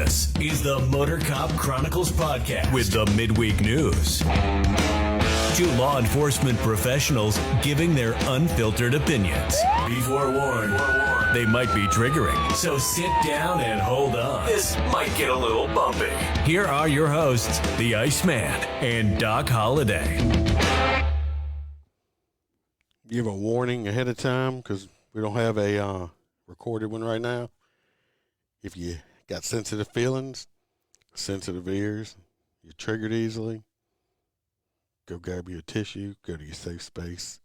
This is the MOTORCOP Chronicles podcast with the midweek news. Two law enforcement professionals giving their unfiltered opinions. Be forewarned, they might be triggering, so sit down and hold on. This might get a little bumpy. Here are your hosts, the Iceman and Doc Holliday. Give a warning ahead of time because we don't have a recorded one right now. If you got sensitive feelings, sensitive ears, you're triggered easily, go grab your tissue, go to your safe space,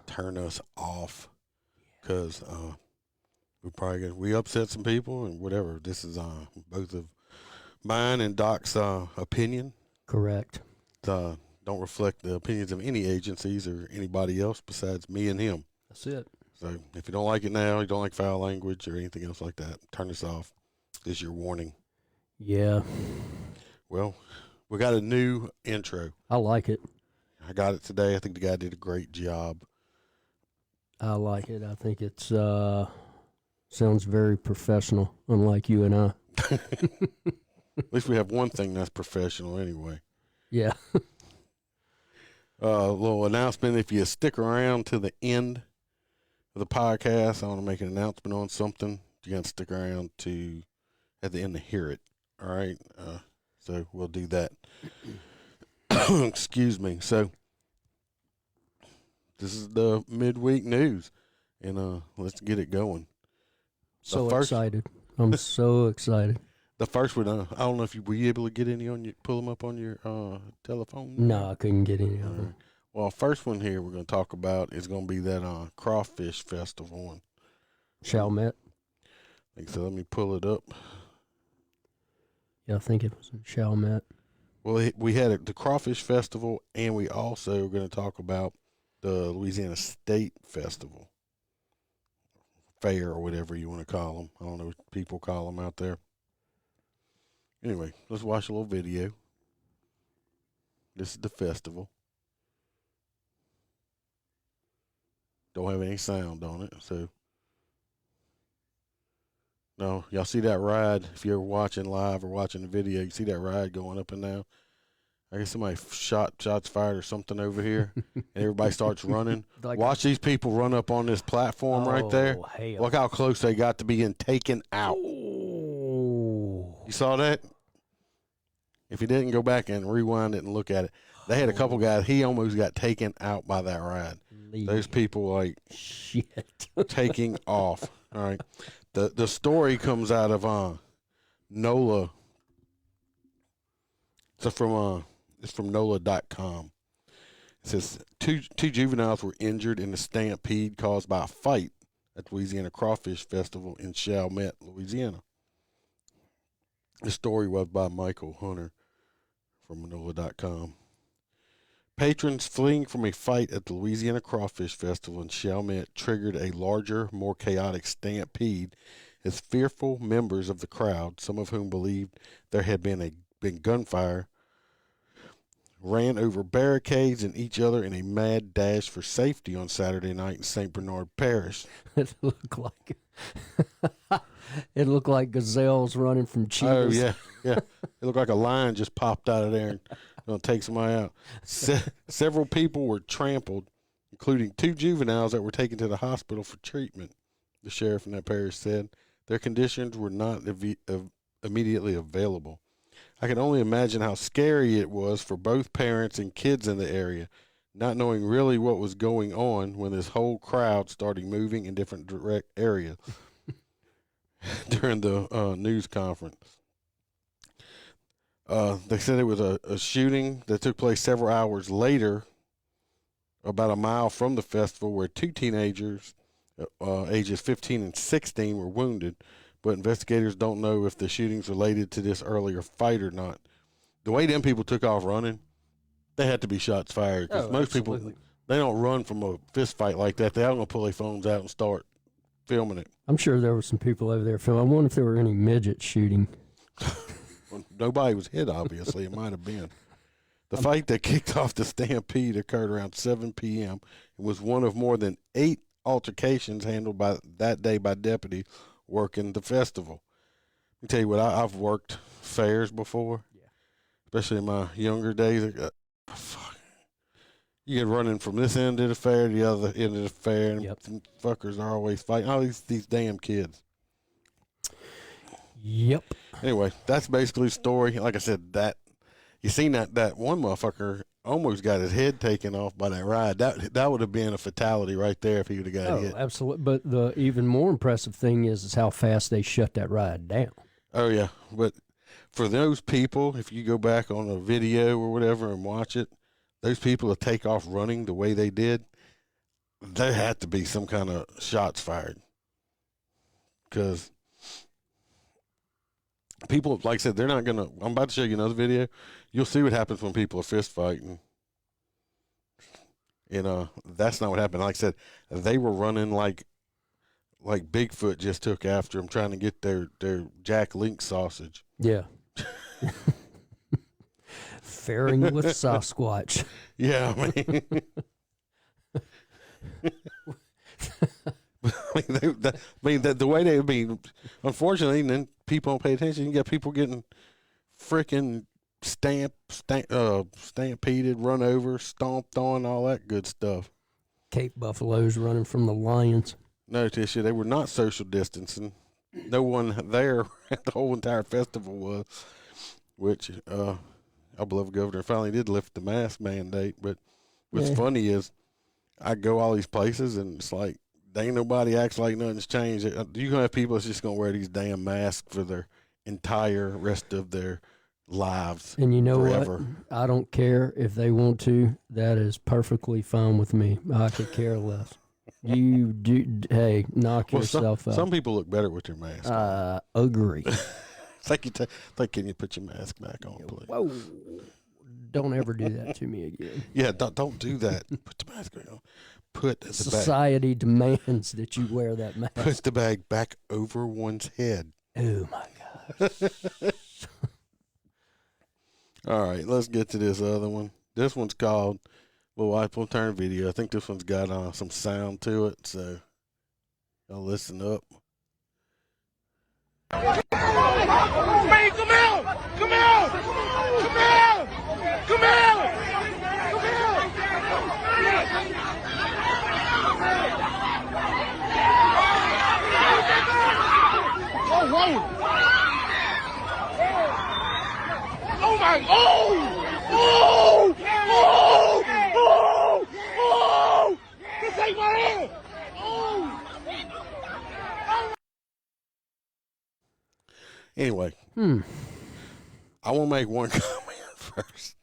turn us off because we upset some people and whatever. This is both of mine and Doc's opinion. Correct. Don't reflect the opinions of any agencies or anybody else besides me and him. That's it. So if you don't like it now, you don't like foul language or anything else like that, turn this off. This is your warning. Yeah. Well, we got a new intro. I like it. I got it today. I think the guy did a great job. I like it. I think it's sounds very professional, unlike you and I. At least we have one thing that's professional anyway. Yeah. A little announcement. If you stick around to the end of the podcast, I want to make an announcement on something. You got to stick around to at the end to hear it. All right. So we'll do that. Excuse me. So this is the midweek news, and let's get it going. Excited. I'm so excited. The first one, I don't know if were you able to get any on your, pull them up on your telephone? No, I couldn't get any of them. Right. Well, first one here we're going to talk about is going to be that crawfish festival one. Chalmette. I think so. Let me pull it up. Yeah, I think it was in Chalmette. Well, we had the crawfish festival, and we also are going to talk about the Louisiana State Festival. Fair or whatever you want to call them. I don't know what people call them out there. Anyway, let's watch a little video. This is the festival. Don't have any sound on it, so. No, y'all see that ride? If you're watching live or watching the video, you see that ride going up and down. I guess somebody shots fired or something over here, and everybody starts running. Watch these people run up on this platform right there. Hell. Look how close they got to being taken out. Oh. You saw that? If you didn't, go back and rewind it and look at it. They had a couple guys. He almost got taken out by that ride. Those people Shit. taking off. All right. The story comes out of NOLA. It's from NOLA.com. It says two juveniles were injured in a stampede caused by a fight at the Louisiana Crawfish Festival in Chalmette, Louisiana. The story was by Michael Hunter from NOLA.com. Patrons fleeing from a fight at the Louisiana Crawfish Festival in Chalmette triggered a larger, more chaotic stampede as fearful members of the crowd, some of whom believed there had been gunfire, ran over barricades and each other in a mad dash for safety on Saturday night in St. Bernard Parish. It looked like gazelles running from cheetahs. Oh, yeah. It looked like a lion just popped out of there and going to take somebody out. Several people were trampled, including two juveniles that were taken to the hospital for treatment, the sheriff in that parish said. Their conditions were not immediately available. I can only imagine how scary it was for both parents and kids in the area, not knowing really what was going on when this whole crowd started moving in different direct areas during the news conference. They said it was a shooting that took place several hours later, about a mile from the festival, where two teenagers, ages 15 and 16, were wounded. But investigators don't know if the shooting's related to this earlier fight or not. The way them people took off running, they had to be shots fired. Because most people, they don't run from a fist fight like that. They're not going to pull their phones out and start filming it. I'm sure there were some people over there filming. I wonder if there were any midgets shooting. Well, nobody was hit, obviously. It might have been. The fight that kicked off the stampede occurred around 7 p.m. It was one of more than 8 altercations handled that day by deputies working the festival. I tell you what, I've worked fairs before, especially in my younger days. Fuck. You get running from this end of the fair to the other end of the fair, and some fuckers are always fighting. All these damn kids. Yep. Anyway, that's basically the story. Like I said, that you seen that one motherfucker almost got his head taken off by that ride. That would have been a fatality right there if he would have got hit. Oh, absolutely. But the even more impressive thing is how fast they shut that ride down. Oh yeah, but for those people, if you go back on a video or whatever and watch it, those people that take off running the way they did, there had to be some kind of shots fired. Because people, like I said, they're not going to, I'm about to show you another video. You'll see what happens when people are fist fighting. And that's not what happened. Like I said, they were running like Bigfoot just took after them, trying to get their Jack Link sausage. Yeah. Faring with Sasquatch. Yeah, I mean, the way they be, unfortunately, and then people don't pay attention. You got people getting freaking stampeded, run over, stomped on, all that good stuff. Cape buffaloes running from the lions. No, Tisha, they were not social distancing. No one there at the whole entire festival was, which our beloved governor finally did lift the mask mandate. But what's funny is I go all these places and it's like, there ain't nobody acts like nothing's changed. You're going to have people that's just going to wear these damn masks for their entire rest of their lives. And you know forever. what? I don't care if they want to. That is perfectly fine with me. I could care less. You do, hey, knock yourself out. Some people look better with their mask on. Agree. It's like, can you put your mask back on, please? Whoa. Don't ever do that to me again. Yeah, don't do that. Put the mask on. Society demands that you wear that mask. Put the bag back over one's head. Oh, my gosh. All right, let's get to this other one. This one's called, we'll turn video. I think this one's got some sound to it, so y'all listen up. Man, come out! Come out! Come out! Come out! Oh, whoa! Oh my! Oh! Oh! Oh! Oh! Oh! This ain't my head! Oh! Anyway, I want to make one comment first.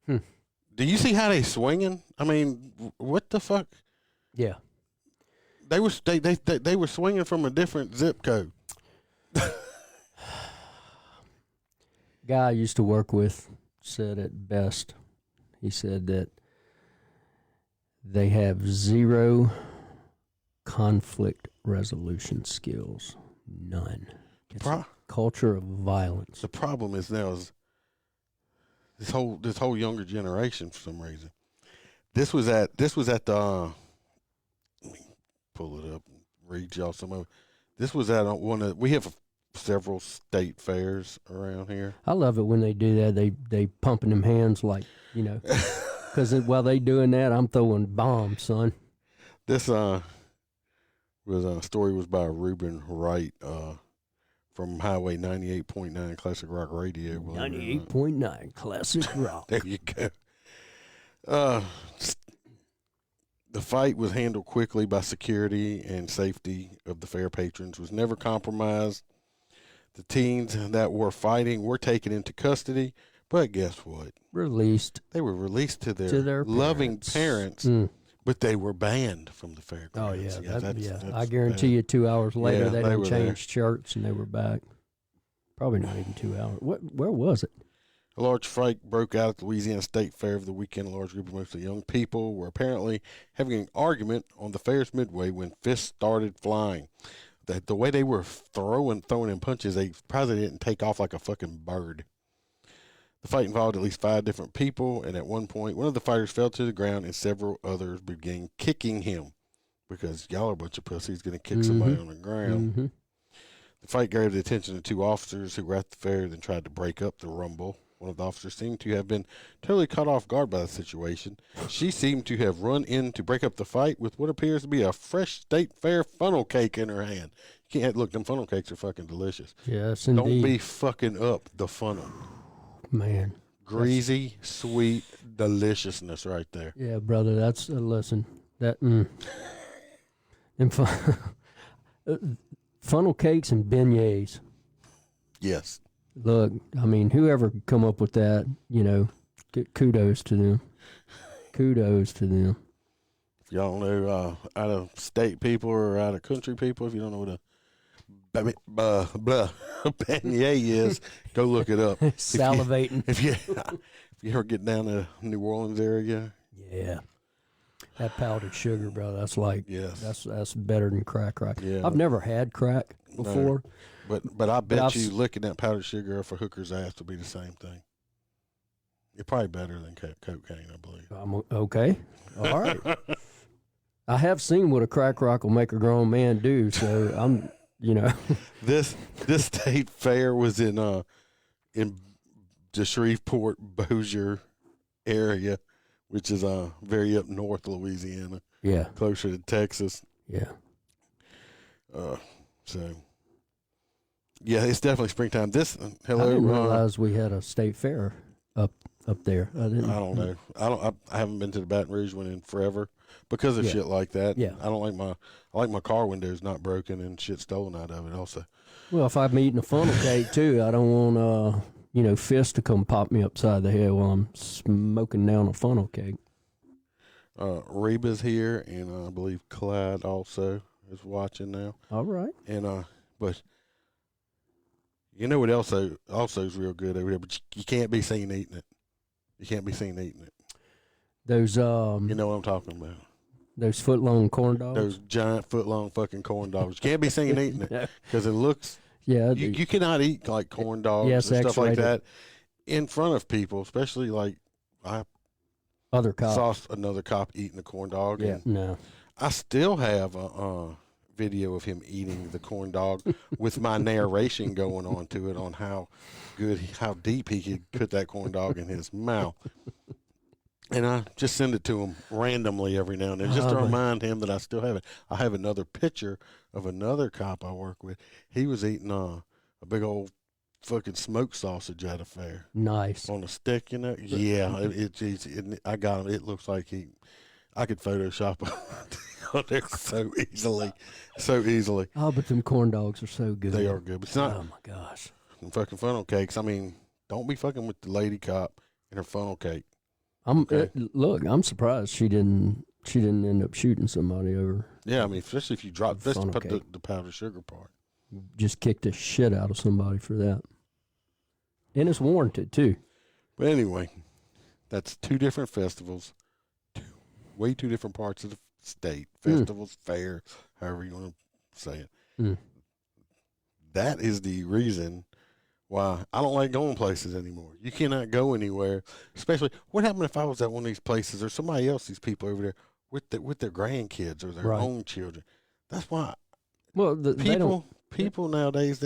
Do you see how they swinging? I mean, what the fuck? Yeah. They were swinging from a different zip code. Guy I used to work with said it best. He said that they have zero conflict resolution skills. None. It's a culture of violence. The problem is now is this whole younger generation for some reason. This was at the let me pull it up and read y'all some of it. This was at we have several state fairs around here. I love it when they do that. They pumping them hands like, you know, because while they doing that, I'm throwing bombs, son. This story was by Reuben Wright from Highway 98.9 Classic Rock Radio. 98.9 Classic Rock. There you go. The fight was handled quickly by security and safety of the fair patrons, was never compromised. The teens that were fighting were taken into custody, but guess what? Released. They were released to their loving parents, but they were banned from the fairgrounds. Oh, yeah. That's I guarantee you 2 hours later, they done changed shirts and they were back. Probably not even 2 hours. Where was it? A large fight broke out at the Louisiana State Fair over the weekend. A large group of mostly young people were apparently having an argument on the fair's midway when fists started flying. The way they were throwing in punches, they probably didn't take off like a fucking bird. The fight involved at least 5 different people, and at one point, one of the fighters fell to the ground and several others began kicking him because y'all are a bunch of pussies going to kick somebody on the ground. The fight grabbed the attention of two officers who were at the fair, then tried to break up the rumble. One of the officers seemed to have been totally caught off guard by the situation. She seemed to have run in to break up the fight with what appears to be a fresh state fair funnel cake in her hand. You can't look, them funnel cakes are fucking delicious. Yes, indeed. Don't be fucking up the funnel. Man. Greasy, sweet deliciousness right there. Yeah, brother, that's listen. That and funnel cakes and beignets. Yes. Look, I mean, whoever come up with that, kudos to them. Kudos to them. If y'all know out of state people or out of country people, if you don't know what a beignet is, go look it up. Salivating. If you ever get down to New Orleans area. Yeah. That powdered sugar, bro, that's like, yes. That's better than crack, right? Yeah. I've never had crack before. No, but I bet you licking that powdered sugar off a hooker's ass will be the same thing. It's probably better than cocaine, I believe. Okay. All right. I have seen what a crack rock will make a grown man do, so I'm, This state fair was in the Shreveport, Bossier area, which is very up north Louisiana. Yeah. Closer to Texas. Yeah. So, yeah, it's definitely springtime. I didn't realize we had a state fair up there. I don't know. I haven't been to the Baton Rouge one in forever because of shit like that. Yeah. I like my car windows not broken and shit stolen out of it also. Well, if I'm eating a funnel cake too, I don't want Fist to come pop me upside the head while I'm smoking down a funnel cake. Reba's here, and I believe Clyde also is watching now. All right. And but you know what also is real good over there, but you can't be seen eating it. You can't be seen eating it. Those you know what I'm talking about. Those foot-long corn dogs? Those giant foot-long fucking corn dogs. You can't be seen eating it because it looks. Yeah. You cannot eat like corn dogs and stuff like that in front of people, especially like other cops. Saw another cop eating a corn dog. Yeah, no. I still have a video of him eating the corn dog with my narration going on to it on how deep he could put that corn dog in his mouth. And I just send it to him randomly every now and then just to remind him that I still have it. I have another picture of another cop I work with. He was eating a big old fucking smoked sausage at a fair. Nice. On a stick, Yeah, I got him. It looks like I could Photoshop on there so easily. Oh, but them corn dogs are so good. They are good, but it's not. Oh my gosh. Fucking funnel cakes. I mean, don't be fucking with the lady cop and her funnel cake. Look, I'm surprised she didn't end up shooting somebody over. Yeah, I mean, especially if you drop the powdered sugar part. Just kicked the shit out of somebody for that. And it's warranted too. But anyway, that's two different festivals, way two different parts of the state. Festivals, fair, however you want to say it. That is the reason why I don't like going places anymore. You cannot go anywhere, especially what happened if I was at one of these places or somebody else, these people over there with their grandkids or their own children. That's why. Well, people nowadays,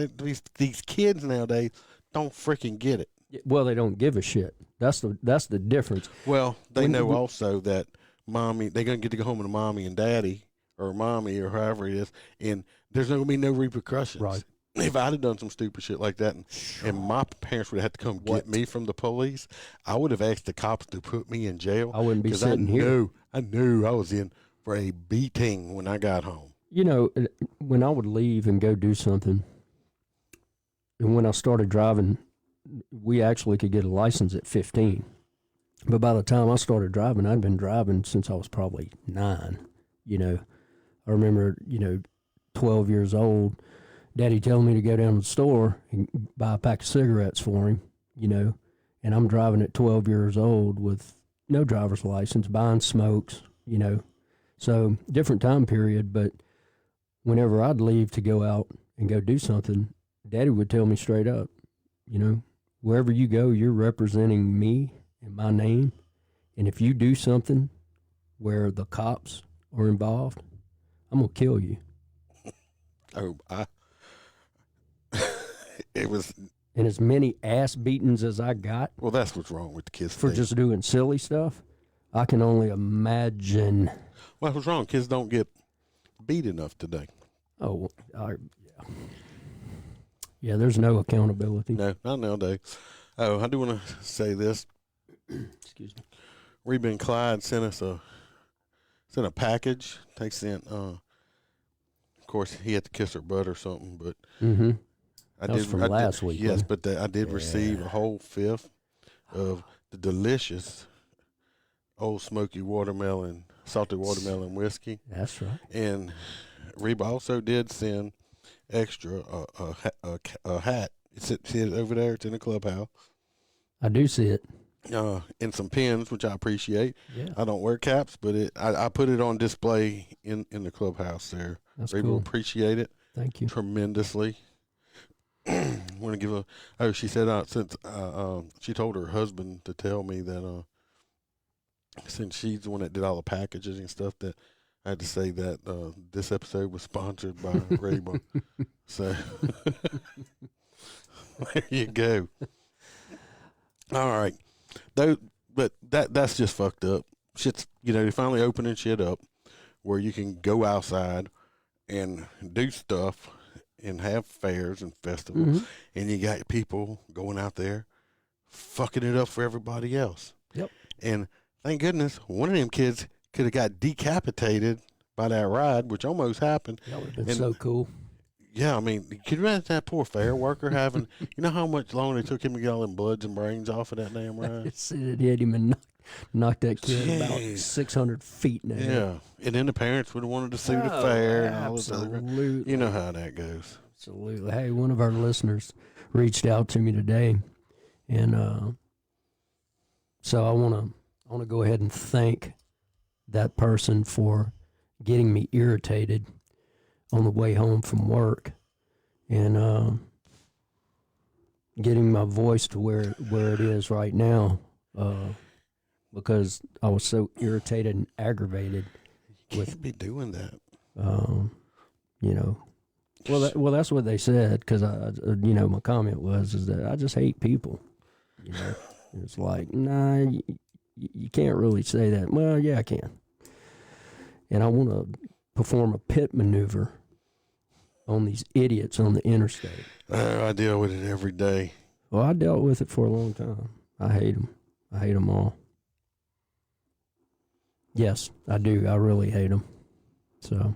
these kids nowadays don't freaking get it. Well, they don't give a shit. That's the difference. Well, they know also that mommy, they're gonna get to go home with mommy and daddy or mommy or however it is, and there's not gonna be no repercussions. Right. If I'd have done some stupid shit like that and my parents would have had to come get me from the police, I would have asked the cops to put me in jail. I wouldn't be sitting here. I knew I was in for a beating when I got home. When I would leave and go do something, and when I started driving, we actually could get a license at 15. But by the time I started driving, I'd been driving since I was probably 9. I remember, 12 years old, Daddy telling me to go down to the store and buy a pack of cigarettes for him, and I'm driving at 12 years old with no driver's license, buying smokes, So different time period, but whenever I'd leave to go out and go do something, Daddy would tell me straight up, wherever you go, you're representing me and my name. And if you do something where the cops are involved, I'm going to kill you. Oh, it was. And as many ass beatings as I got Well, that's what's wrong with the kids for today. just doing silly stuff, I can only imagine. Well, what's wrong? Kids don't get beat enough today. Oh, yeah. Yeah, there's no accountability. No, not nowadays. Oh, I do want to say this. Excuse me. Reba and Clyde sent a package. They sent, of course, he had to kiss her butt or something, but Mm-hmm. I That was from last week, Yes, wasn't but I did receive a whole fifth of the delicious Old Smoky watermelon, salted watermelon whiskey. That's right. And Reba also did send extra a hat. See it over there. It's in the clubhouse. I do see it. And some pins, which I appreciate. Yeah. I don't wear caps, but I put it on display in the clubhouse there. That's Reba cool. appreciate it Thank you. tremendously. Want to give a? Oh, she said since she told her husband to tell me that since she's the one that did all the packages and stuff, that I had to say that this episode was sponsored by Reba. So there you go. All right, though, but that's just fucked up. Shit's they're finally opening shit up where you can go outside and do stuff and have fairs and festivals, Mm-hmm. and you got people going out there fucking it up for everybody else. Yep. And thank goodness one of them kids could have got decapitated by that ride, which almost happened. That would have been And- so cool. Yeah, I mean, can you imagine that poor fair worker having, you know how much longer it took him to get all them bloods and brains off of that damn ride? See it hit him and knocked that kid about Jeez. 600 feet in the air. Yeah. And then the parents would have wanted to sue the Oh, fair and all this other. absolutely. You know how that goes. Absolutely. Hey, one of our listeners reached out to me today, and so I want to go ahead and thank that person for getting me irritated on the way home from work, and getting my voice to where it is right now, because I was so irritated and aggravated You can't be doing that. you know. Well, that's what they said, because my comment was that I just hate people. It's like, nah, you can't really say that. Well, yeah, I can. And I want to perform a pit maneuver on these idiots on the interstate. I deal with it every day. Well, I dealt with it for a long time. I hate them. I hate them all. Yes, I do. I really hate them. So.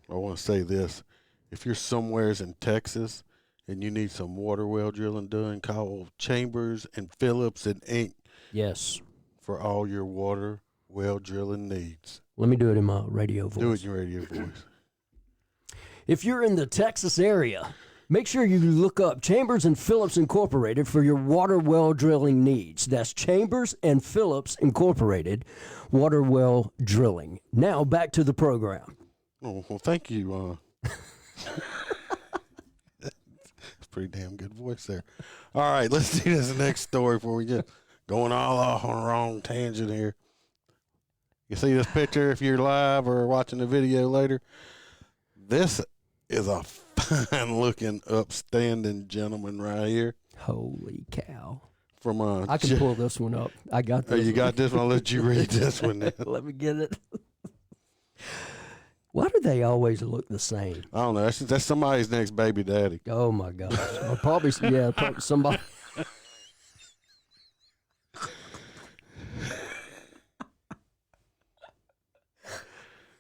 I want to say this. If you're somewheres in Texas and you need some water well drilling done, call Chambers and Phillips and Inc. Yes. for all your water well drilling needs. Let me do it in my radio voice. Do it in your radio voice. If you're in the Texas area, make sure you look up Chambers and Phillips Incorporated for your water well drilling needs. That's Chambers and Phillips Incorporated, water well drilling. Now back to the program. Oh, well, thank you. That's a pretty damn good voice there. All right, let's do this next story before we just going all off on the wrong tangent here. You see this picture if you're live or watching the video later? This is a fine-looking, upstanding gentleman right here. Holy cow. From I can pull this one up. I got Oh, this. you got this one? I'll let you read this one then. Let me get it. Why do they always look the same? I don't know. That's somebody's next baby daddy. Oh, my gosh. Or probably somebody.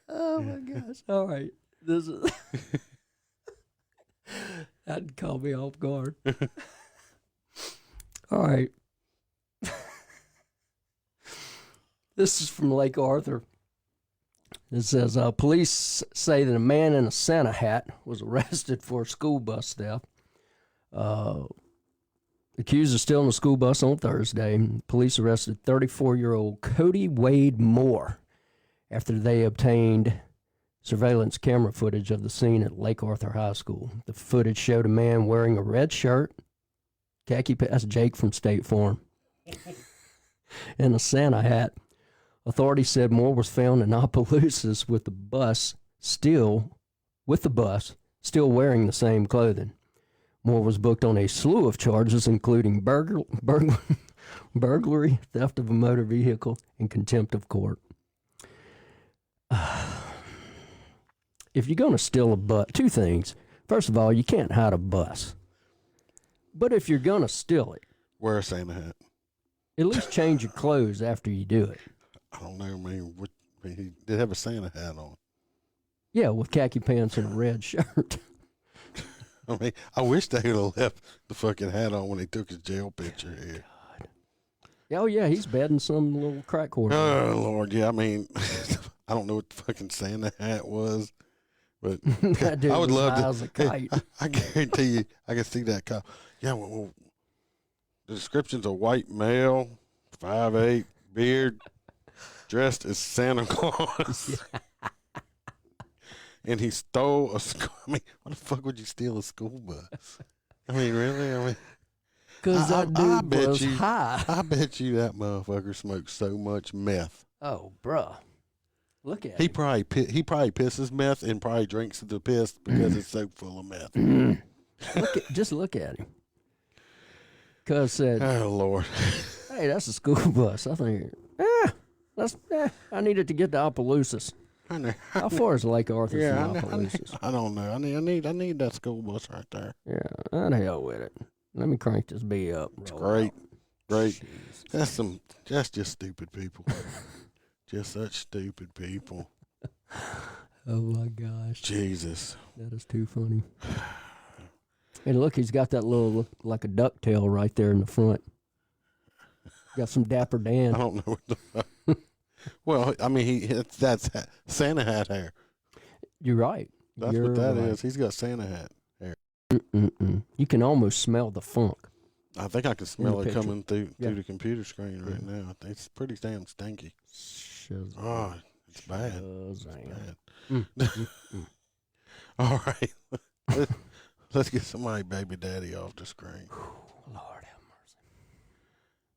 Oh, my gosh. All right. This is. That caught me off guard. All right. This is from Lake Arthur. It says, police say that a man in a Santa hat was arrested for school bus theft. Accused of stealing a school bus on Thursday. Police arrested 34-year-old Cody Wade Moore after they obtained surveillance camera footage of the scene at Lake Arthur High School. The footage showed a man wearing a red shirt, khaki pants, Jake from State Farm, and a Santa hat. Authorities said Moore was found in Opelousas with the bus still wearing the same clothing. Moore was booked on a slew of charges, including burglary, theft of a motor vehicle, and contempt of court. If you're going to steal a bus, two things. First of all, you can't hide a bus. But if you're going to steal it, wear a Santa hat. At least change your clothes after you do it. I don't know, he did have a Santa hat on. Yeah, with khaki pants and a red shirt. I mean, I wish they would have left the fucking hat on when they took his jail picture here. God. Oh, yeah, he's bedding some little crack whore. Oh, Lord, yeah, I mean, I don't know what the fucking Santa hat was, but That dude I would was love high to. as a kite. I guarantee you, I can see that cop. Yeah, well, the description's a white male, 5'8", beard, dressed as Santa Claus. Yeah. And he stole a school. I mean, why the fuck would you steal a school bus? I mean, really? I mean, Because that dude bet was you, high. I bet you that motherfucker smoked so much meth. Oh, bruh. Look at He him. probably pisses meth and probably drinks the piss because it's so full of meth. Just look at him. Cuz said, Oh, Lord. hey, that's a school bus. I think, I needed to get to Opelousas. I know. How far is Lake Arthur Yeah, from Opelousas? I don't know. I need that school bus right there. Yeah, the hell with it. Let me crank this B up. It's Roll great. out. Great. Jesus. That's just stupid people. Just such stupid people. Oh my gosh. Jesus. That is too funny. And look, he's got that little, like a ducktail right there in the front. Got some Dapper Dan. I don't know what the fuck. Well, I mean, that's Santa hat hair. You're right. That's You're what that right. is. He's got Santa hat hair. You can almost smell the funk. I think I can smell it picture. coming through Yeah. the computer screen right now. I think it's pretty damn stinky. Shazam. Oh, it's bad. Shazam. Bad. All right. Let's get somebody baby daddy off the screen. Lord have mercy.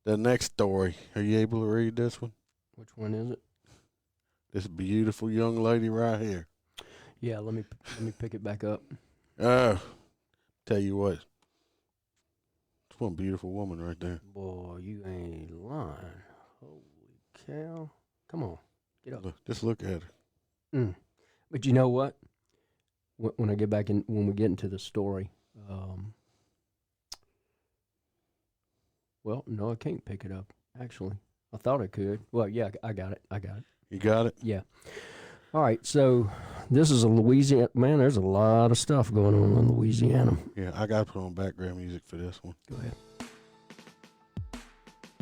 The next story. Are you able to read this one? Which one is it? This beautiful young lady right here. Yeah, let me pick it back up. Tell you what. It's one beautiful woman right there. Boy, you ain't lying. Holy cow. Come on. Get up. Just look at her. But you know what? When I get back in, when we get into the story, well, no, I can't pick it up, actually. I thought I could. Well, yeah, I got it. You got it? Yeah. All right, so this is a Louisiana. Man, there's a lot of stuff going on in Louisiana. Yeah, I got to put on background music for this one. Go ahead.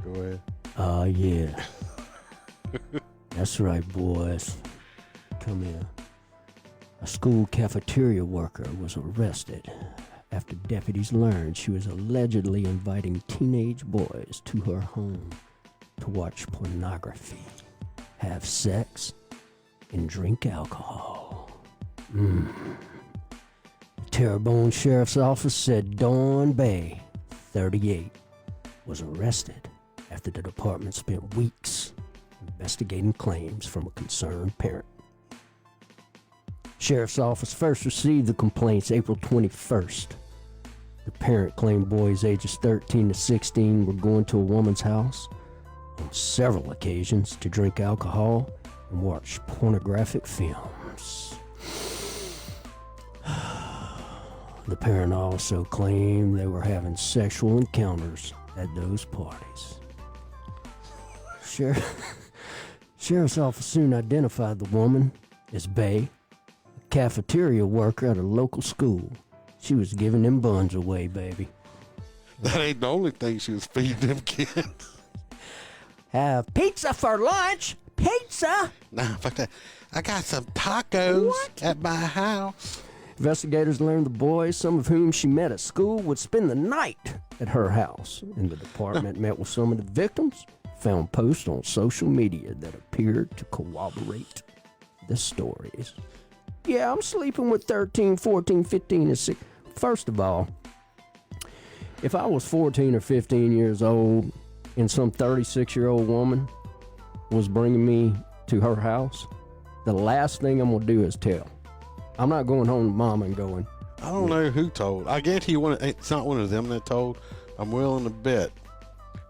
Go ahead. Yeah. That's right, boys. Come here. A school cafeteria worker was arrested after deputies learned she was allegedly inviting teenage boys to her home to watch pornography, have sex, and drink alcohol. The Terrebonne Sheriff's Office said Dawn Bay, 38, was arrested after the department spent weeks investigating claims from a concerned parent. Sheriff's Office first received the complaints April 21st. The parent claimed boys ages 13 to 16 were going to a woman's house on several occasions to drink alcohol and watch pornographic films. The parent also claimed they were having sexual encounters at those parties. Sheriff's Office soon identified the woman as Bay, a cafeteria worker at a local school. She was giving them buns away, baby. That ain't the only thing she was feeding them kids. Have pizza for lunch? Pizza? Nah, fuck that. I got some tacos at my house. Investigators learned the boys, some of whom she met at school, would spend the night at her house. And the department met with some of the victims, found posts on social media that appeared to corroborate the stories. Yeah, I'm sleeping with 13, 14, 15, and 6. First of all, if I was 14 or 15 years old and some 36-year-old woman was bringing me to her house, the last thing I'm going to do is tell. I'm not going home to mom and going, I don't know who told. I guarantee you, it's not one of them that told. I'm willing to bet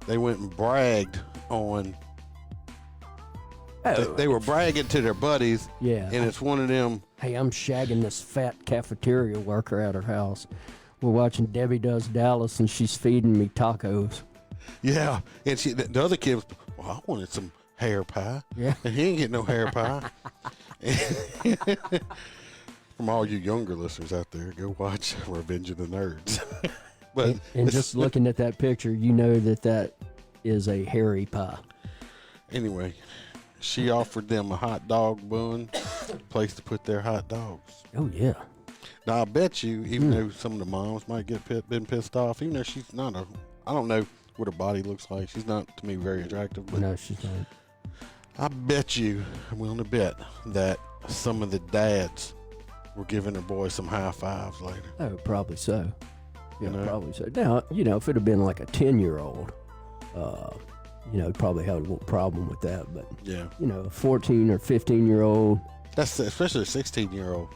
they went and bragged on. Oh. They were bragging to their buddies. Yeah. And it's one of them. Hey, I'm shagging this fat cafeteria worker at her house. We're watching Debbie Does Dallas, and she's feeding me tacos. Yeah. And the other kid was, well, I wanted some hair pie. Yeah. And he ain't getting no hair pie. From all you younger listeners out there, go watch Revenge of the Nerds. But and just looking at that picture, you know that is a hairy pie. Anyway, she offered them a hot dog bun, place to put their hot dogs. Oh, yeah. Now, I bet you, even though some of the moms might been pissed off, even though she's not I don't know what her body looks like. She's not, to me, very attractive. But No, she's not. I bet you, I'm willing to bet, that some of the dads were giving their boys some high fives later. Oh, probably so. Yeah, You know? probably so. Now, if it had been like a 10-year-old, probably had a little problem with that. But, Yeah. a 14 or 15-year-old. That's especially a 16-year-old.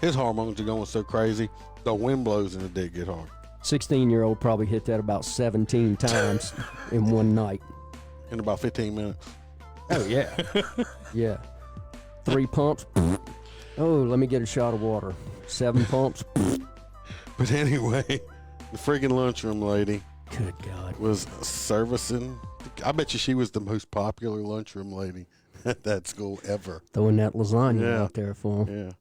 His hormones are going so crazy, the wind blows and the dick get hard. 16-year-old probably hit that about 17 times in one night. In about 15 minutes. Oh, yeah. Yeah. 3 pumps. Oh, let me get a shot of water. 7 pumps. But anyway, the friggin' lunchroom lady Good God. was servicing. I bet you she was the most popular lunchroom lady at that school ever. Throwing that lasagna Yeah. out there for 'em. Yeah.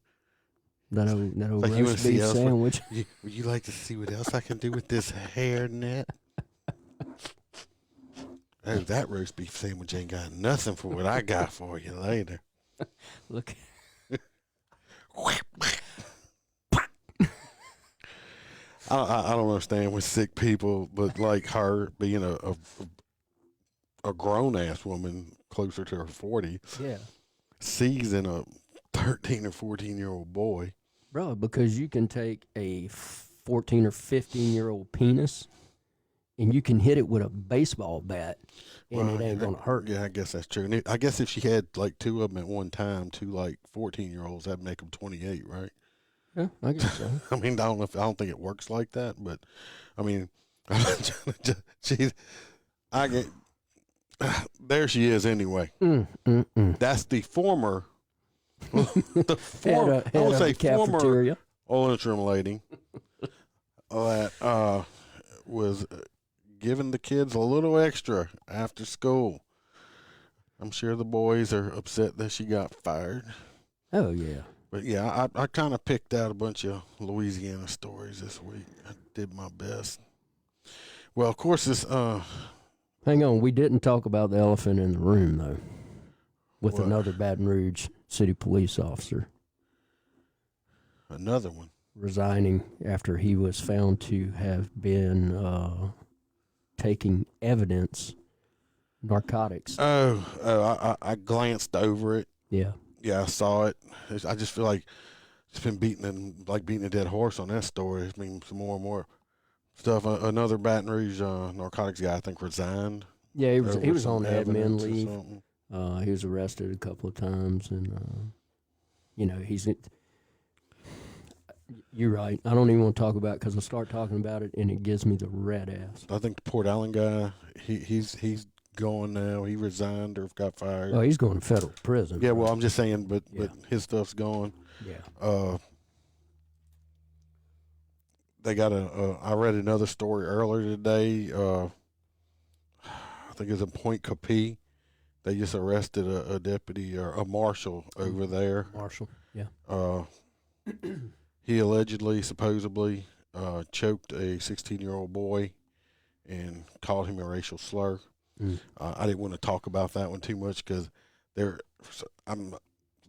That old Like, you wanna roast see beef else? sandwich. Would you like to see what else I can do with this hairnet? Oh, that roast beef sandwich ain't got nothing for what I got for you later. Look. I don't understand with sick people, but like her being a grown ass woman closer to her 40, Yeah. sees in a 13 or 14-year-old boy. Bro, because you can take a 14 or 15-year-old penis and you can hit it with a baseball bat and Well, it ain't going to hurt. Yeah, I guess that's true. And I guess if she had like two of them at one time, two like 14-year-olds, that'd make them 28, right? Yeah, I guess so. I mean, I don't think it works like that, but I mean, there she is anyway. That's the former, I would say former cafeteria. lunchroom lady that was giving the kids a little extra after school. I'm sure the boys are upset that she got fired. Oh, yeah. But yeah, I kind of picked out a bunch of Louisiana stories this week. I did my best. Well, of course, this Hang on. We didn't talk about the elephant in the room, though, with What? another Baton Rouge city police officer another one. resigning after he was found to have been taking evidence, narcotics. I glanced over it. Yeah. Yeah, I saw it. I just feel like it's been beating a dead horse on that story. I mean, some more and more stuff. Another Baton Rouge narcotics guy, I think, resigned. Yeah, he was over some on admin evidence or leave. something. He was arrested a couple of times, and you're right. I don't even want to talk about it because I start talking about it and it gives me the red ass. I think the Port Allen guy, he's gone now. He resigned or got fired. Oh, he's going to federal prison. Yeah, well, I'm just saying, but Yeah. his stuff's gone. Yeah. They got I read another story earlier today. I think it was in Point Capee. They just arrested a deputy or a marshal over there. Marshall. Yeah. He allegedly, supposedly, choked a 16-year-old boy and called him a racial slur. I didn't want to talk about that one too much because the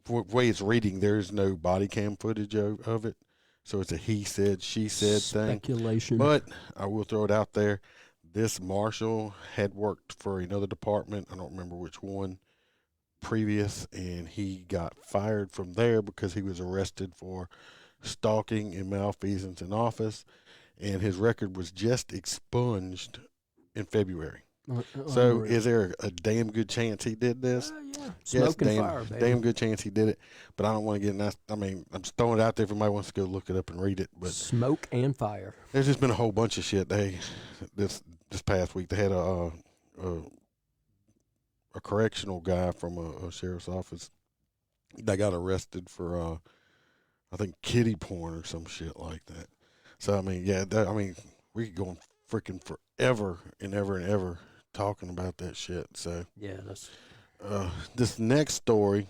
way it's reading, there's no body cam footage of it. So it's a he said, she said thing. Speculation. But I will throw it out there. This marshal had worked for another department. I don't remember which one previous, and he got fired from there because he was arrested for stalking and malfeasance in office, and his record was just expunged in February. So Unreal. is there a damn good chance he did this? Yeah. Yes, Smoke and fire, baby. damn good chance he did it. But I don't want to get in that. I mean, I'm just throwing it out there if anybody wants to go look it up and read it. But Smoke and fire. there's just been a whole bunch of shit. This past week they had a correctional guy from a sheriff's office. They got arrested for I think kitty porn or some shit like that. So I mean, yeah, we could go on freaking forever and ever talking about that shit. So Yeah, that's this next story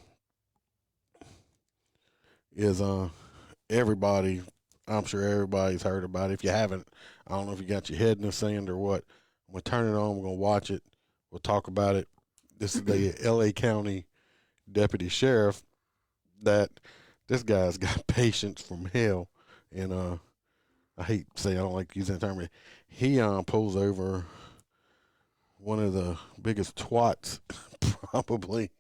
is everybody. I'm sure everybody's heard about it. If you haven't, I don't know if you got your head in the sand or what. I'm gonna turn it on. We're gonna watch it. We'll talk about it. This is the L.A. County deputy sheriff. That this guy's got patience from hell, and I hate to say I don't like using that term. But he pulls over one of the biggest twats probably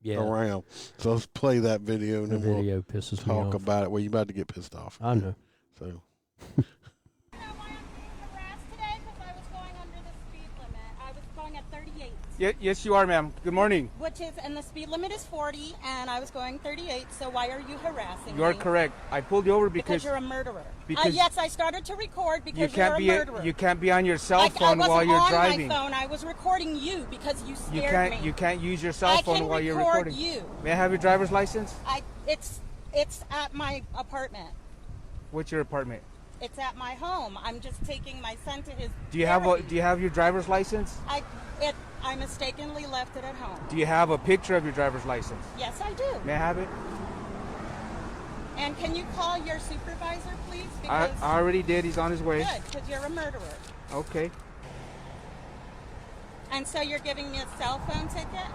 around. So let's play that video and the then video we'll pisses me talk off. about it. Well, you about to get pissed off. I know. So Yes, you are, ma'am. Good morning. And the speed limit is 40, and I was going 38, so why are you harassing me? You are correct. I pulled you over Because you're a murderer. Because yes, I started to record because you can't you're a murderer. You can't be on your cell phone while you're driving. I wasn't on my phone. I was recording you because you scared me. You can't use your cell phone while you're recording. I can record you. May I have your driver's license? It's at my apartment. What's your apartment? It's at my home. I'm just taking my son to his Do you have your driver's license? I mistakenly left it at home. Do you have a picture of your driver's license? Yes, I do. May I have it? And can you call your supervisor, please? I already did. He's on his way. Good, because you're a murderer. Okay. And so you're giving me a cell phone ticket?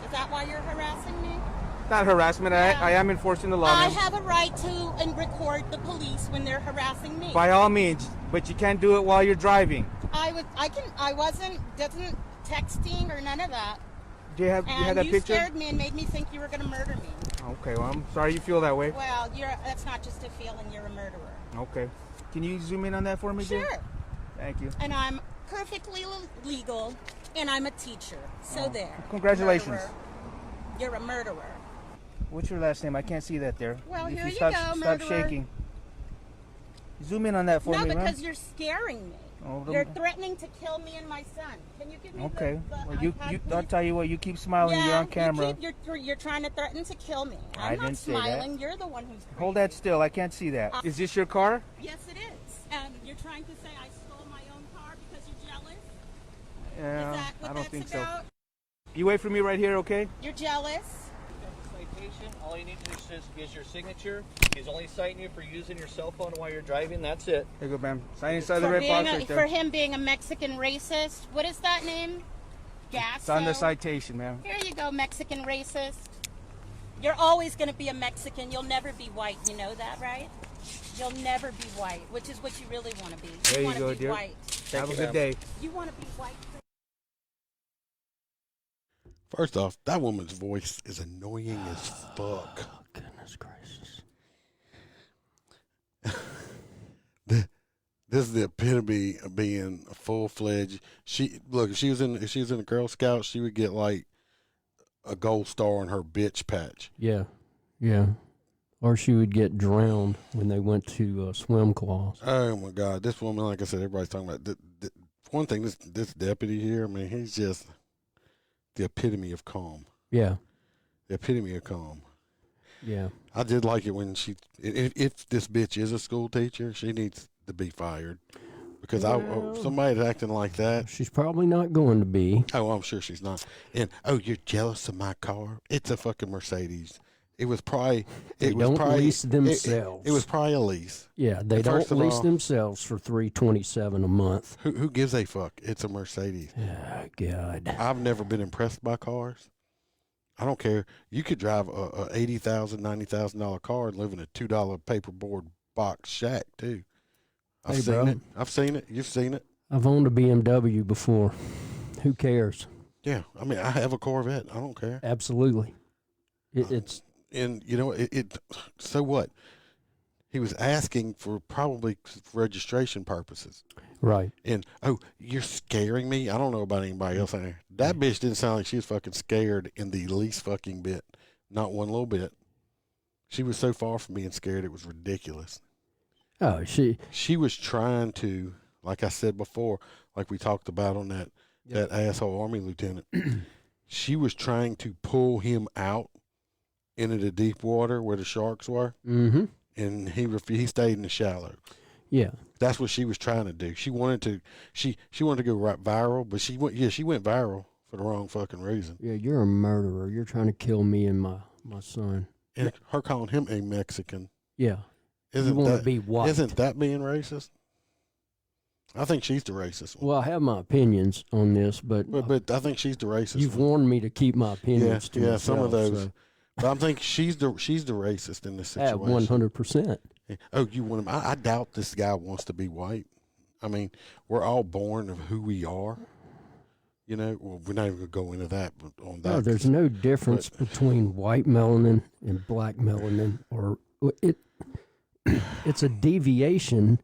Is that why you're harassing me? Not harassment. Yeah. I am enforcing the law. I ma'am. have a right to record the police when they're harassing me. By all means, but you can't do it while you're driving. I wasn't texting or none of that. Do you have that you picture? Scared me and made me think you were going to murder me. Okay, well, I'm sorry you feel that way. Well, that's not just a feeling, you're a murderer. Okay. Can you zoom in on that for me, dear? Sure. Thank you. And I'm perfectly legal, and I'm a teacher. So there. Congratulations. Murderer. You're a murderer. What's your last name? I can't see that there. Well, If here you stop, go, Stop murderer. shaking. Zoom in on that for No, me, because ma'am. you're scaring me. Oh, You're threatening to kill me and my son. Can you give me Okay. the Well, iPad, I'll please? tell you what. You keep smiling. You're on camera. You're trying to threaten to kill me. I I'm not didn't say that. smiling. You're the one who's crazy. Hold that still. I can't see that. Is this your car? Yes, it is. And you're trying to say I stole my own car because you're jealous? Yeah, Is that what I don't that's think about? so. You wait for me right here, okay? You're jealous? Citation. All you need to do is your signature. He's only citing you for using your cell phone while you're driving. That's it. Here you go, ma'am. Sign inside the red box right For there. him being a Mexican racist. What is that name? Gasso? It's on the citation, ma'am. Here you go, Mexican racist. You're always going to be a Mexican. You'll never be white. You know that, right? You'll never be white, which is what you really want to be. There you want go, to be dear. white. Have a good day. You want to be white. first off, that woman's voice is annoying as fuck. Oh, goodness gracious. This is the epitome of being a full-fledged. If she was in the Girl Scouts, she would get like a gold star on her bitch patch. Yeah. Yeah. Or she would get drowned when they went to swim class. Oh my God, this woman, like I said, everybody's talking about. One thing, this deputy here, I mean, he's just the epitome of calm. Yeah. The epitome of calm. Yeah. I did like it when if this bitch is a school teacher, she needs to be fired. Because somebody's acting like that. She's probably not going to be. Oh, I'm sure she's not. And you're jealous of my car? It's a fucking Mercedes. It was probably. They don't lease themselves. It was probably a lease. Yeah, they don't lease themselves for $327 a month. Who gives a fuck? It's a Mercedes. Oh, God. I've never been impressed by cars. I don't care. You could drive a $80,000, $90,000 car and live in a $2 paperboard box shack too. I've seen it. I've seen it. You've seen it. I've owned a BMW before. Who cares? Yeah, I mean, I have a Corvette. I don't care. Absolutely. It's And you know it. So what? He was asking for probably registration purposes. Right. And, oh, you're scaring me? I don't know about anybody else out there. That bitch didn't sound like she was fucking scared in the least fucking bit. Not one little bit. She was so far from being scared, it was ridiculous. Oh, She was trying to, like I said before, like we talked about on that asshole Army lieutenant, she was trying to pull him out into the deep water where the sharks were. Mm-hmm. And he stayed in the shallow. Yeah. That's what she was trying to do. She wanted to go right viral, but she went viral for the wrong fucking reason. Yeah, you're a murderer. You're trying to kill me and my son. And her calling him a Mexican. Yeah. Isn't you want that to be white. Isn't that being racist? I think she's the racist one. Well, I have my opinions on this, but I think she's the racist you've one. warned me to keep my opinions to myself. Some of those. So. But I think she's the racist in this situation. 100%. Oh, you want him? I doubt this guy wants to be white. I mean, we're all born of who we are. You know, well, we're not even going to go into that. But on that, No, there's no difference between white melanin and black melanin, or it's a deviation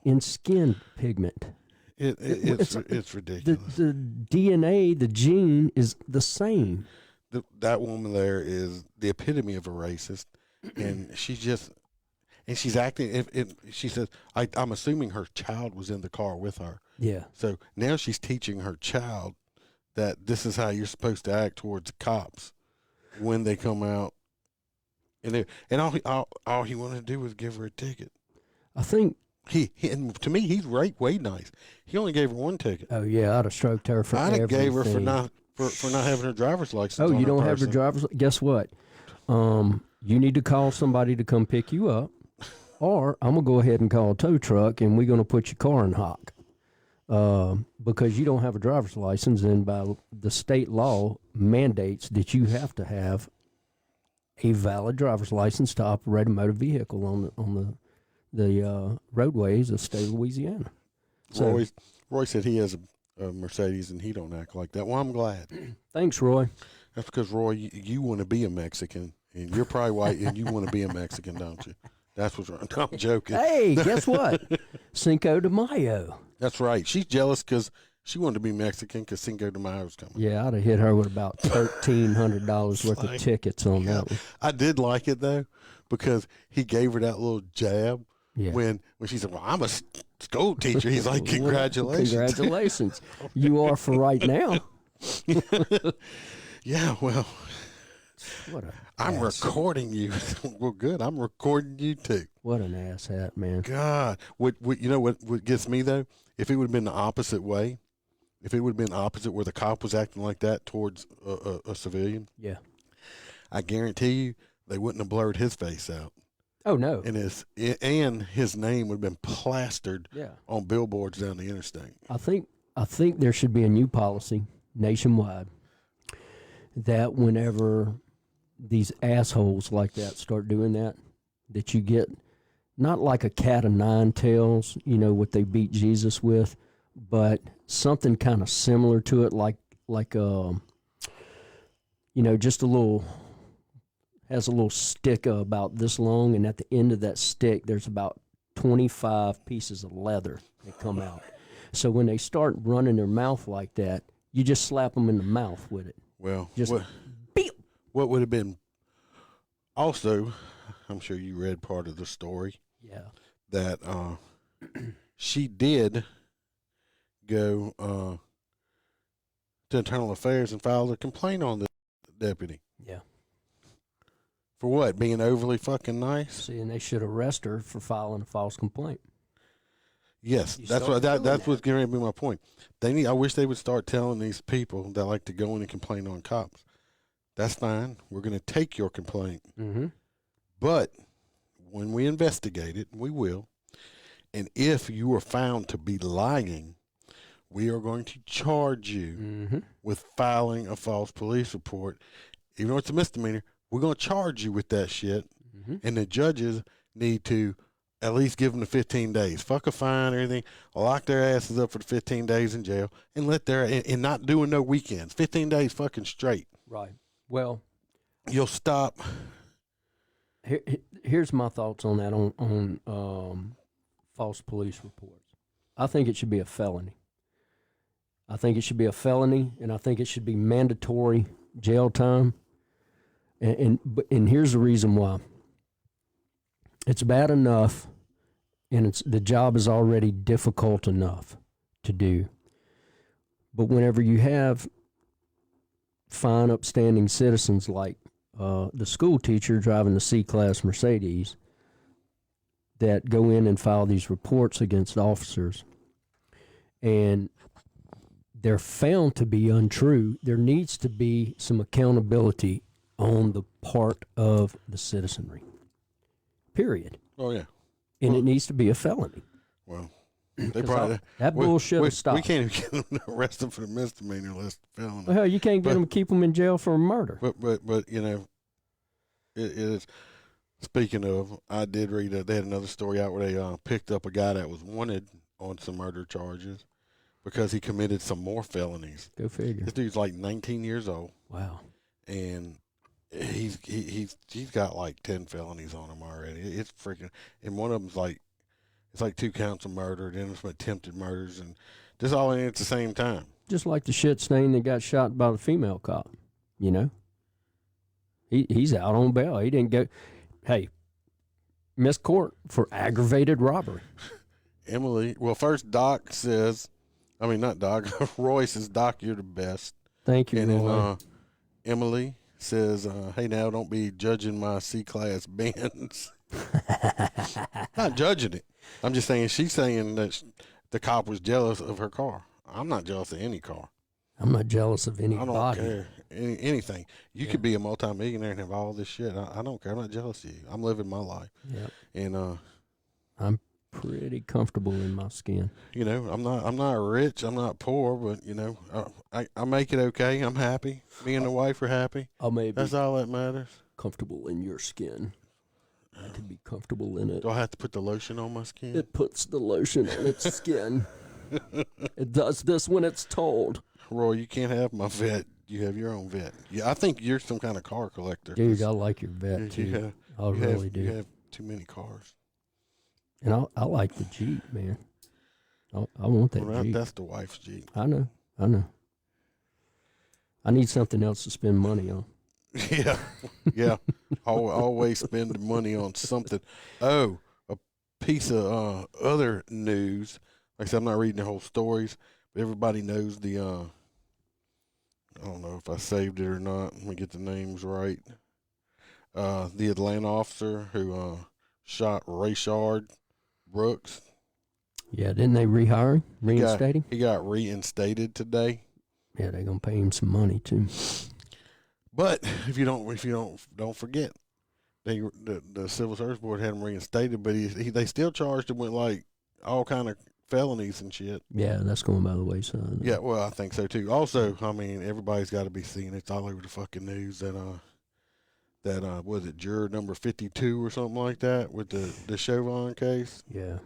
in skin pigment. It's ridiculous. The DNA, the gene is the same. That woman there is the epitome of a racist, and she's acting. She says, I'm assuming her child was in the car with her. Yeah. So now she's teaching her child that this is how you're supposed to act towards cops when they come out. And all he wanted to do was give her a ticket. I think and to me, he's way nice. He only gave her one ticket. Oh yeah, I'd have stroked her for I'd have everything. gave her for not having her driver's license. Oh, on you her don't have your person. driver's? Guess what? You need to call somebody to come pick you up, or I'm gonna go ahead and call a tow truck, and we're gonna put your car in hock. Because you don't have a driver's license, and by the state law mandates that you have to have a valid driver's license to operate a motor vehicle on the roadways of the state of Louisiana. So, Roy said he has a Mercedes and he don't act like that. Well, I'm glad. Thanks, Roy. That's because, Roy, you want to be a Mexican, and you're probably white, and you want to be a Mexican, don't you? That's what's wrong. I'm joking. Hey, guess what? Cinco de Mayo. That's right. She's jealous because she wanted to be Mexican because Cinco de Mayo's coming. Yeah, I'd have hit her with about $1,300 worth of tickets on that one. I did like it, though, because he gave her that little jab. Yeah. When she said, well, I'm a school teacher, he's like, congratulations. Congratulations. You are for right now. Yeah, well, I'm ass. recording you. Well, good. I'm recording you, too. What an asshat, man. God. What you know what gets me, though? If it would have been the opposite way, if it would have been opposite where the cop was acting like that towards a civilian, Yeah. I guarantee you they wouldn't have blurred his face out. Oh, no. And his name would have been plastered on billboards down the interstate. I think there should be a new policy nationwide that whenever these assholes like that start doing that you get not like a cat of nine tails, you know, what they beat Jesus with, but something kind of similar to it, like you know, just has a little stick about this long, and at the end of that stick, there's about 25 pieces of leather that come out. So when they start running their mouth like that, you just slap them in the mouth with it. Well, Just what would have been also, I'm sure you read part of the story. Yeah. That she did go to Internal Affairs and filed a complaint on the deputy. Yeah. For what? Being overly fucking nice? See, and they should arrest her for filing a false complaint. Yes, that's what's going to be my point. I wish they would start telling these people that like to go in and complain on cops. That's fine. We're going to take your complaint. Mm-hmm. But when we investigate it, we will. And if you are found to be lying, we are going to charge you with filing a false police report. Even though it's a misdemeanor, we're going to charge you with that shit. And the judges need to at least give them the 15 days. Fuck a fine or anything. Lock their asses up for the 15 days in jail and and not doing no weekends. 15 days fucking straight. Right. Well, you'll stop Here's my thoughts on that on false police reports. I think it should be a felony. I think it should be a felony, and I think it should be mandatory jail time. And here's the reason why. It's bad enough, and the job is already difficult enough to do. But whenever you have fine, upstanding citizens like the school teacher driving the C-Class Mercedes that go in and file these reports against officers, and they're found to be untrue, there needs to be some accountability on the part of the citizenry. Period. Oh, yeah. And it needs to be a felony. Well, they probably that bullshit will stop. We can't even get them arrested for the misdemeanor list felony. Well, hell, you can't get them, keep them in jail for a murder. But you know, it is. Speaking of, I did read that they had another story out where they picked up a guy that was wanted on some murder charges because he committed some more felonies. Go figure. This dude's like 19 years old. Wow. And he's got like 10 felonies on him already. It's freaking, and one of them's like, it's like 2 counts of murder, then some attempted murders, and just all in it at the same time. Just like the shit stain that got shot by the female cop, you know? He's out on bail. He didn't go, hey, missed court for aggravated robbery. Emily, well, first Doc says, I mean, not Doc, Roy says, Doc, you're the best. Thank you, and Roy. then Emily says, hey, now don't be judging my C-Class Benz. Not judging it. I'm just saying she's saying that the cop was jealous of her car. I'm not jealous of any car. I'm not jealous of anybody. I don't care. Anything. You could be a multimillionaire and have all this shit. I don't care. I'm not jealous of you. I'm living my life. Yep. And I'm pretty comfortable in my skin. You know, I'm not rich. I'm not poor, but you know, I make it okay. I'm happy. Me and the wife are happy. That's all that matters. Comfortable in your skin. I can be comfortable in it. Do I have to put the lotion on my skin? It puts the lotion on its skin. It does this when it's told. Roy, you can't have my vet. You have your own vet. Yeah, I think you're some kind of car collector. Dude, I like your vet too. I really do. You have too many cars. And I like the Jeep, man. I want that Jeep. That's the wife's Jeep. I know. I need something else to spend money on. Yeah. Always spend money on something. Oh, a piece of other news. Like I said, I'm not reading the whole stories, but everybody knows the, I don't know if I saved it or not. Let me get the names right. The Atlanta officer who shot Rayshard Brooks. Yeah, didn't they rehire him? Reinstate him? He got reinstated today. Yeah, they're gonna pay him some money too. But if you don't forget, the Civil Service Board had him reinstated, but they still charged him with like all kind of felonies and shit. Yeah, that's going by the wayside. Yeah, well, I think so too. Also, I mean, everybody's got to be seeing it's all over the fucking news that was it juror number 52 or something like that with the Chauvin case. Yeah,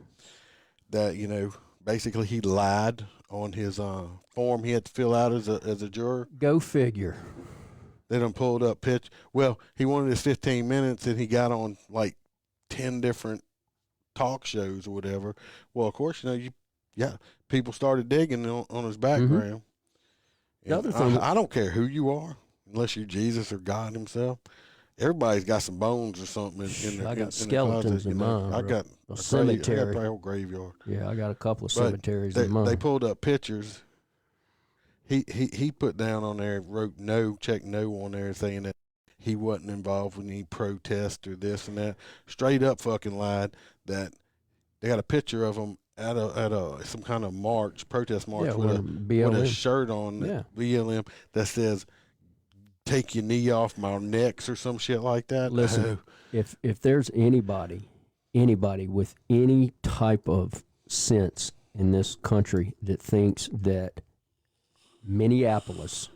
that you know basically he lied on his form he had to fill out as a juror. Go figure. They done pulled up pitch. Well, he wanted his 15 minutes, and he got on like 10 different talk shows or whatever. Well, of course, you know, people started digging on his background. Mm-hmm. The other thing, I don't care who you are, unless you're Jesus or God himself. Everybody's got some bones or something in their I got skeletons in mine. I got a cemetery. I got probably a whole graveyard. Yeah, I got a couple of cemeteries in mine. They pulled up pictures. He put down on there, wrote no, checked no on there, saying that he wasn't involved with any protest or this and that. Straight up fucking lied that they got a picture of him at a some kind of protest march with a shirt on, BLM, that says "Take your knee off my necks" or some shit like that. Listen, if there's anybody with any type of sense in this country that thinks that Minneapolis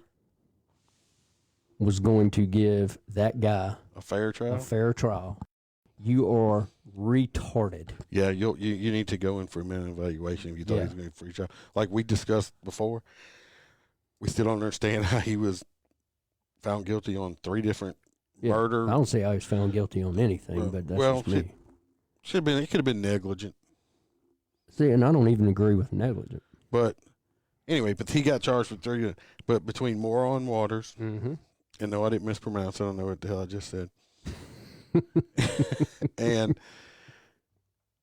was going to give that guy a fair trial, you are retarded. Yeah, you need to go in for a mental evaluation if you thought he was going to free trial. Like we discussed before, we still don't understand how he was found guilty on 3 different murder. I don't say I was found guilty on anything, but that's just me. It could have been negligent. See, and I don't even agree with negligent. But anyway, but he got charged with 3. But between Moron Waters, Mm-hmm. and no, I didn't mispronounce. I don't know what the hell I just said. and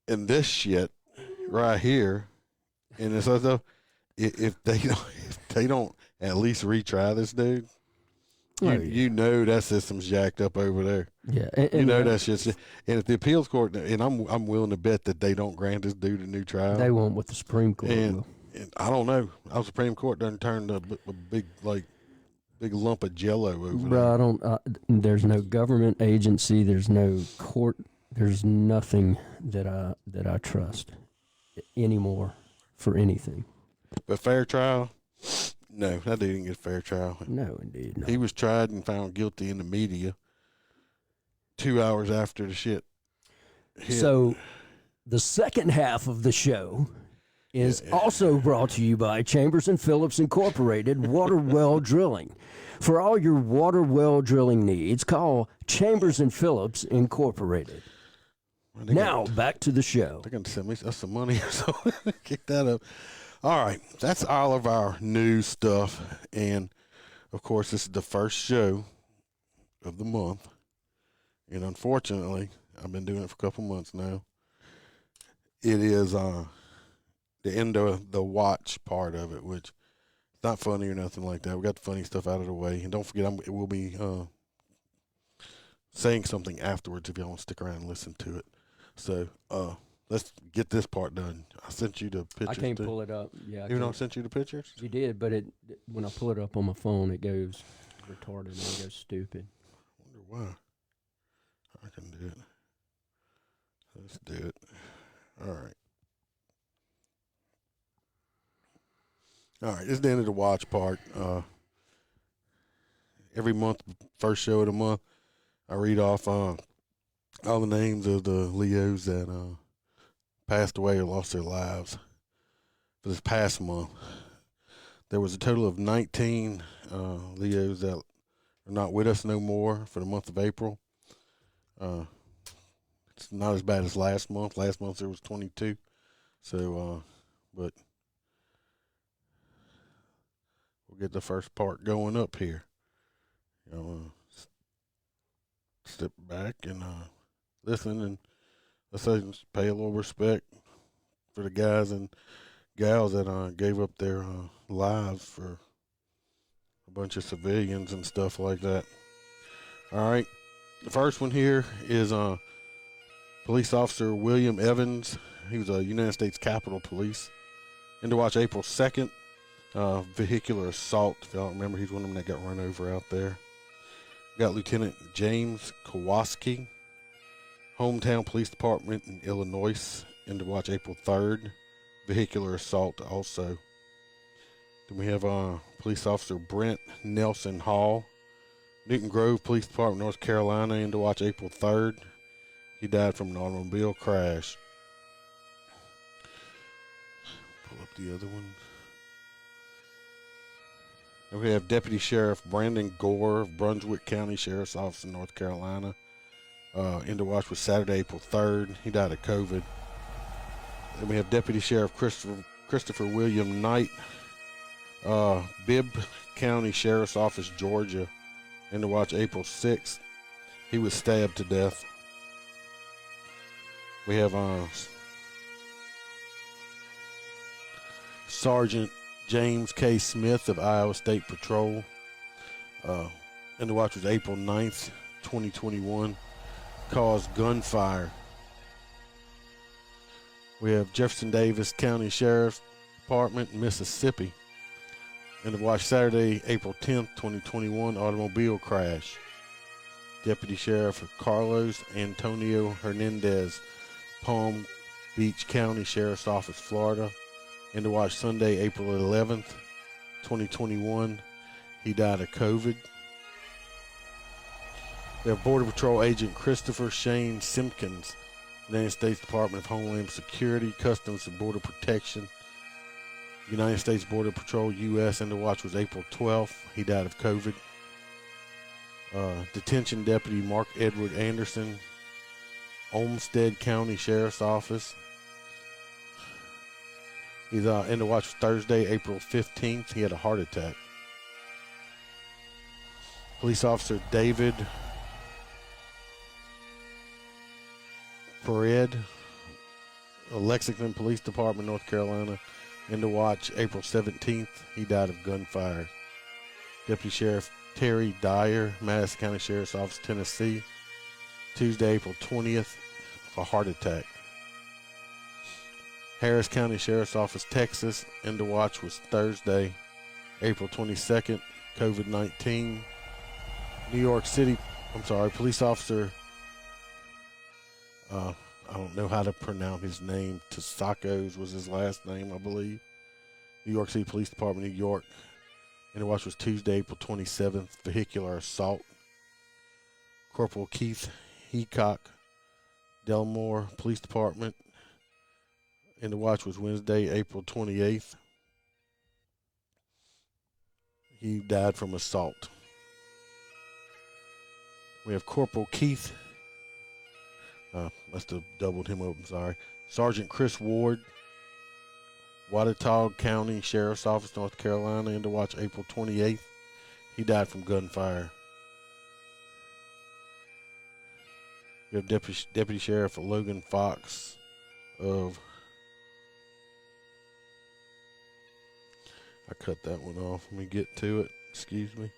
this shit right here, and it's like though, if they don't at least retry this dude, you know that system's jacked up over there. Yeah, and that shit's. And if the appeals court, and I'm willing to bet that they don't grant this dude a new trial. They won't with the Supreme Court. And I don't know. Our Supreme Court done turned a big lump of jello over there. I don't. There's no government agency. There's no court. There's nothing that I trust anymore for anything. But fair trial? No, that dude didn't get a fair trial. No, indeed. No. He was tried and found guilty in the media 2 hours after the shit hit. So, the second half of the show is also brought to you by Chambers and Phillips Incorporated Water Well Drilling. For all your water well drilling needs, call Chambers and Phillips Incorporated. Now, back to the show. They're going to send me some money or something. Kick that up. All right. That's all of our news stuff. And, of course, this is the first show of the month. And, unfortunately, I've been doing it for a couple months now. It is the end of the watch part of it, which is not funny or nothing like that. We got the funny stuff out of the way. And don't forget, we'll be saying something afterwards if y'all want to stick around and listen to it. So, let's get this part done. I sent you the pictures. I can't pull it up. Yeah, Even though I sent you the pictures? You did, but when I pull it up on my phone, it goes retarded and it goes stupid. I wonder why. I can do it. Let's do it. All right. All right, this is the end of the watch part. Every month, first show of the month, I read off all the names of the Leos that passed away or lost their lives for this past month. There was a total of 19 Leos that are not with us no more for the month of April. It's not as bad as last month. Last month there was 22. So, but we'll get the first part going up here. Step back and listen, and let's say pay a little respect for the guys and gals that gave up their lives for a bunch of civilians and stuff like that. All right, the first one here is police officer William Evans. He was a United States Capitol Police. And to watch April 2nd, vehicular assault. If y'all remember, he's one of them that got run over out there. Got Lieutenant James Kowalski, Hometown Police Department in Illinois, and to watch April 3rd, vehicular assault also. Then we have Police Officer Brent Nelson Hall, Newton Grove Police Department, North Carolina, and to watch April 3rd. He died from an automobile crash. Pull up the other one. And we have Deputy Sheriff Brandon Gore of Brunswick County Sheriff's Office in North Carolina. End of watch was Saturday, April 3rd. He died of COVID. Then we have Deputy Sheriff Christopher William Knight, Bibb County Sheriff's Office, Georgia. End of watch April 6th. He was stabbed to death. We have Sergeant James K. Smith of Iowa State Patrol. And the watch was April 9th, 2021. Caused gunfire. We have Jefferson Davis County Sheriff's Department, Mississippi. And the watch Saturday, April 10th, 2021. Automobile crash. Deputy Sheriff Carlos Antonio Hernandez, Palm Beach County Sheriff's Office, Florida. And to watch Sunday, April 11th, 2021. He died of COVID. We have Border Patrol Agent Christopher Shane Simpkins, United States Department of Homeland Security, Customs and Border Protection, United States Border Patrol, U.S. And the watch was April 12th. He died of COVID. Detention Deputy Mark Edward Anderson, Olmsted County Sheriff's Office. He's in the watch Thursday, April 15th. He had a heart attack. Police Officer David Pered, Lexington Police Department, North Carolina, in the watch April 17th. He died of gunfire. Deputy Sheriff Terry Dyer, Madison County Sheriff's Office, Tennessee, Tuesday, April 20th, of a heart attack. Harris County Sheriff's Office, Texas, in the watch was Thursday, April 22nd, COVID-19. New York City, police officer, I don't know how to pronounce his name. Tasakos was his last name, I believe. New York City Police Department, New York. In the watch was Tuesday, April 27th, vehicular assault. Corporal Keith Heacock, Delmore Police Department. In the watch was Wednesday, April 28th. He died from assault. We have Corporal Keith. Must have doubled him up, I'm sorry. Sergeant Chris Ward, Watauga County Sheriff's Office, North Carolina, in the watch April 28th. He died from gunfire. We have Deputy Sheriff Logan Fox of... I cut that one off. Let me get to it. Excuse me.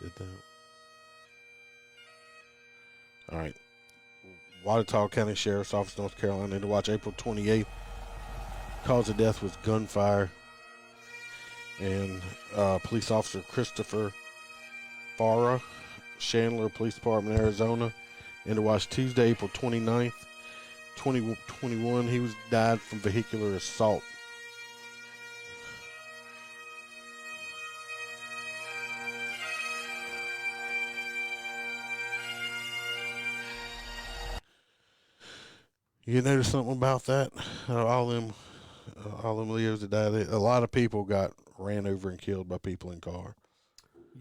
Did that. All right. Watauga County Sheriff's Office, North Carolina, to watch April 28th. Cause of death was gunfire. And police officer Christopher Farah, Chandler Police Department, Arizona, in to watch Tuesday, April 29th, 2021. He died from vehicular assault. You notice something about that? All them Leos that died. A lot of people got ran over and killed by people in car.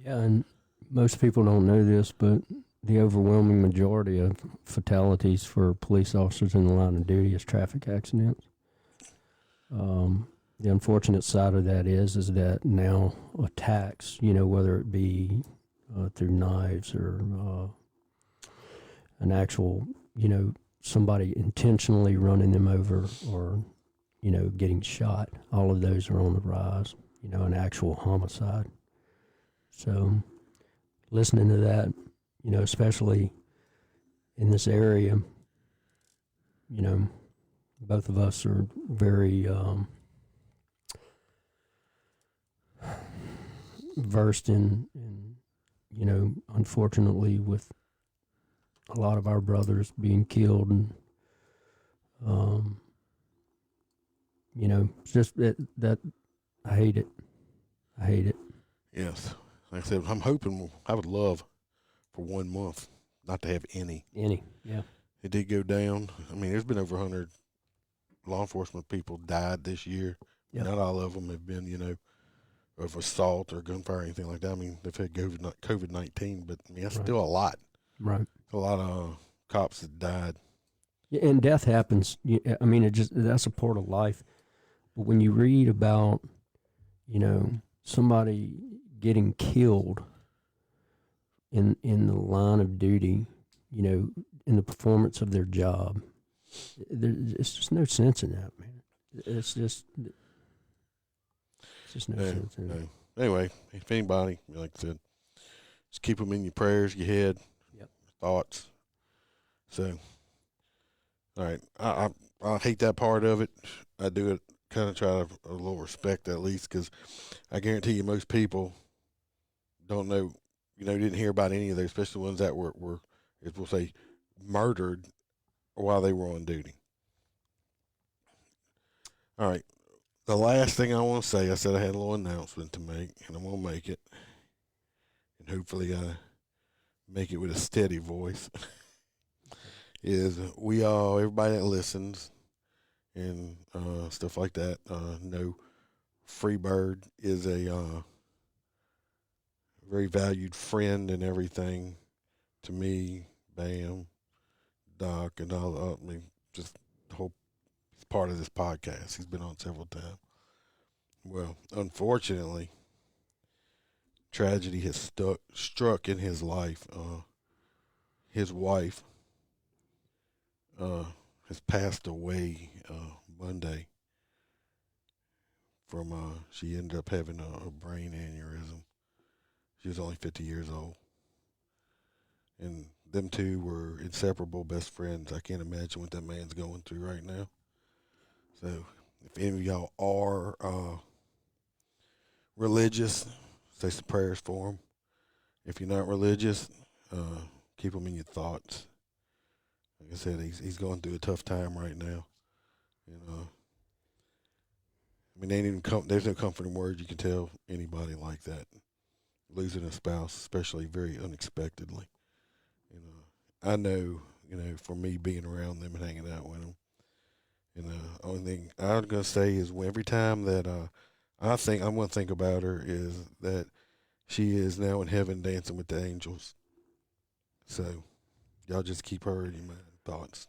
Yeah, and most people don't know this, but the overwhelming majority of fatalities for police officers in the line of duty is traffic accidents. The unfortunate side of that is that now attacks, whether it be through knives or an actual, somebody intentionally running them over or, getting shot, all of those are on the rise, an actual homicide. So listening to that, especially in this area, both of us are very versed in, unfortunately with a lot of our brothers being killed and, it's just that I hate it. I hate it. Yes. Like I said, I would love for 1 month not to have any. Yeah. It did go down. I mean, there's been over 100 law enforcement people died this year. Yep. Not all of them have been, of assault or gunfire or anything like that. I mean, they've had COVID-19, but I mean, that's still a lot. Right. A lot of cops that died. Yeah, and death happens. I mean, that's a part of life. But when you read about, somebody getting killed in the line of duty, in the performance of their job, there's just no sense in that, man. It's just no sense in it. Anyway, if anybody, like I said, just keep them in your prayers, your head, thoughts. So, all right, I hate that part of it. I do it, kind of try to a little respect at least, because I guarantee you most people don't know, didn't hear about any of those, especially the ones that were as we'll say, murdered while they were on duty. All right, the last thing I want to say, I said I had a little announcement to make, and I'm going to make it, and hopefully I make it with a steady voice. is everybody that listens and stuff like that, know Freebird is a very valued friend and everything to me, Bam, Doc, and all. I mean, just the whole. He's part of this podcast. He's been on several times. Well, unfortunately, tragedy has struck in his life. His wife has passed away Monday from she ended up having a brain aneurysm. She was only 50 years old. And them two were inseparable best friends. I can't imagine what that man's going through right now. So if any of y'all are religious, say some prayers for him. If you're not religious, keep him in your thoughts. Like I said, he's going through a tough time right now. And I mean, there's no comforting words you can tell anybody like that. Losing a spouse, especially very unexpectedly. I know, for me being around them and hanging out with them. And the only thing I'm going to say is every time that I'm going to think about her is that she is now in heaven dancing with the angels. So y'all just keep her in your thoughts.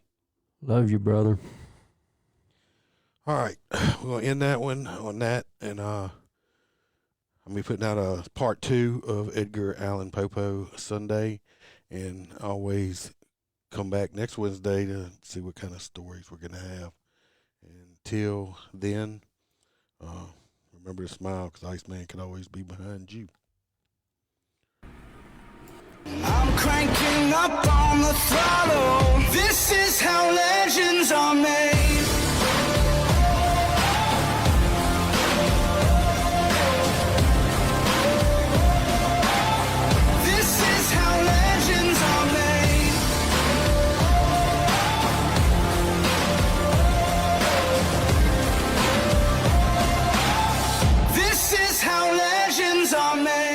Love you, brother. All right. We're going to end that one on that. And I'll be putting out a part 2 of Edgar Allan Poe Sunday. And always come back next Wednesday to see what kind of stories we're going to have. Until then, remember to smile, because Iceman can always be behind you. I'm cranking up on the throttle. This is how legends are made. This is how legends are made. This is how legends are made.